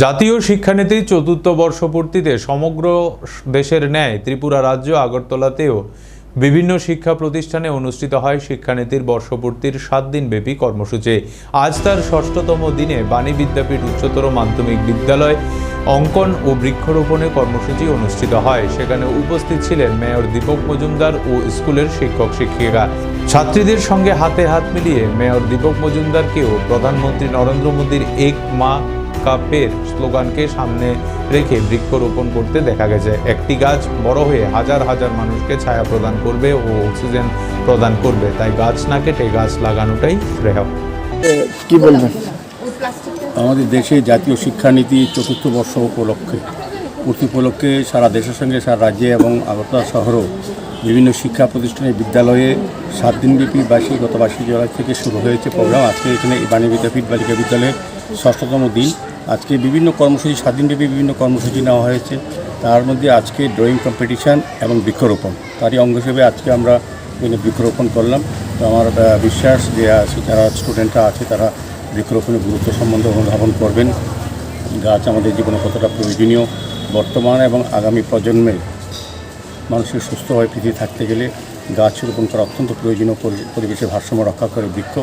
জাতীয় শিক্ষানীতির চতুর্থ বর্ষপূর্তিতে সমগ্র দেশের ন্যায় ত্রিপুরা রাজ্য আগরতলাতেও বিভিন্ন শিক্ষা প্রতিষ্ঠানে অনুষ্ঠিত হয় শিক্ষানীতির বর্ষপূর্তির 7 দিনব্যাপী কর্মসূচি। আজ তার 6তম দিনে বাণী বিদ্যাপীঠ উচ্চতর মাধ্যমিক বিদ্যালয় অঙ্কন ও বৃক্ষরোপণে কর্মসূচি অনুষ্ঠিত হয়। সেখানে উপস্থিত ছিলেন মেয়র দীপক মজুমদার ও স্কুলের শিক্ষক শিক্ষিকা। ছাত্রীদের সঙ্গে হাতে হাত মিলিয়ে মেয়র দীপক মজুমদারকেও প্রধানমন্ত্রী নরেন্দ্র মোদীর এক মা কাপের স্লোগানকে সামনে রেখে বৃক্ষরোপণ করতে দেখা গেছে। একটি গাছ বড় হয়ে হাজার হাজার মানুষকে ছায়া প্রদান করবে ও অক্সিজেন প্রদান করবে, তাই গাছ না কেটে গাছ লাগানোটাই শ্রেয়। কি বলবেন? আমাদের দেশে জাতীয় শিক্ষানীতি চতুর্থ বর্ষ পূর্তি উপলক্ষে সারা দেশের সঙ্গে সারা রাজ্যে এবং আগরতলা শহরেও বিভিন্ন শিক্ষা প্রতিষ্ঠানের বিদ্যালয়ে 7 দিনব্যাপী গত 22 জুলাই থেকে শুরু হয়েছে প্রোগ্রাম। আজকে এখানে বাণী বিদ্যাপীঠ বালিকা বিদ্যালয়ে 6তম দিন। আজকে বিভিন্ন কর্মসূচি 7 দিনব্যাপী বিভিন্ন কর্মসূচি নেওয়া হয়েছে। তার মধ্যে আজকে ড্রয়িং কম্পিটিশান এবং বৃক্ষরোপণ, তারই অঙ্গ হিসেবে আজকে আমরা বৃক্ষরোপণ করলাম। তো আমার বিশ্বাস যে যারা স্টুডেন্টরা আছে তারা বৃক্ষরোপণের গুরুত্ব সম্বন্ধে অনুধাবন করবেন। গাছ আমাদের জীবনে কতটা প্রয়োজনীয়, বর্তমান এবং আগামী প্রজন্মে মানুষের সুস্থভাবে পৃথিবী থাকতে গেলে গাছ রোপণ করা অত্যন্ত প্রয়োজনীয়। পরিবেশের ভারসাম্য রক্ষা করে বৃক্ষ।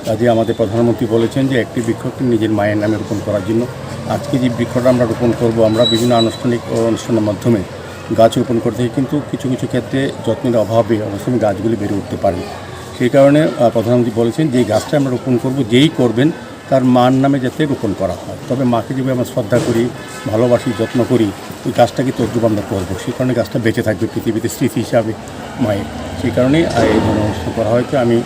কাজে আমাদের প্রধানমন্ত্রী বলেছেন যে একটি বৃক্ষকে নিজের মায়ের নামে রোপণ করার জন্য। আজকে যে বৃক্ষটা আমরা রোপণ করব, আমরা বিভিন্ন আনুষ্ঠানিক অনুষ্ঠানের মাধ্যমে গাছ রোপণ করতে কিন্তু কিছু কিছু ক্ষেত্রে যত্নের অভাবে অনেক সময় গাছগুলি বেড়ে উঠতে পারে। সেই কারণে প্রধানমন্ত্রী বলেছেন যে গাছটা আমরা রোপণ করব, যেই করবেন তার মার নামে যাতে রোপণ করা হয়। তবে মাকে যেভাবে আমরা শ্রদ্ধা করি, ভালোবাসি, যত্ন করি, ওই গাছটাকে তদ্রুপ আমরা করবো। সেই কারণে গাছটা বেঁচে থাকবে পৃথিবীতে স্মৃতি হিসাবে মায়ের। সেই কারণেই এই অনুষ্ঠান করা হয়েছে। আমি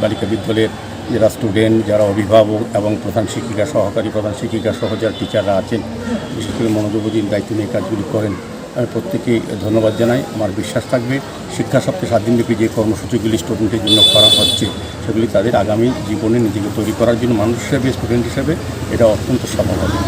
বালিকা বিদ্যালয়ের যারা স্টুডেন্ট, যারা অভিভাবক এবং প্রধান শিক্ষিকা, সহকারী প্রধান শিক্ষিকা সহ যারা টিচাররা আছেন, বিশেষ করে মনোযোগ দিয়ে দায়িত্ব নিয়ে কাজগুলি করেন, আমি প্রত্যেকেই ধন্যবাদ জানাই। আমার বিশ্বাস থাকবে শিক্ষা সপ্তাহে 7 দিনব্যাপী যে কর্মসূচিগুলি স্টুডেন্টের জন্য করা হচ্ছে সেগুলি তাদের আগামী জীবনে নিজেকে তৈরি করার জন্য মানুষ হিসেবে, স্টুডেন্ট হিসেবে এটা অত্যন্ত সফল হবে।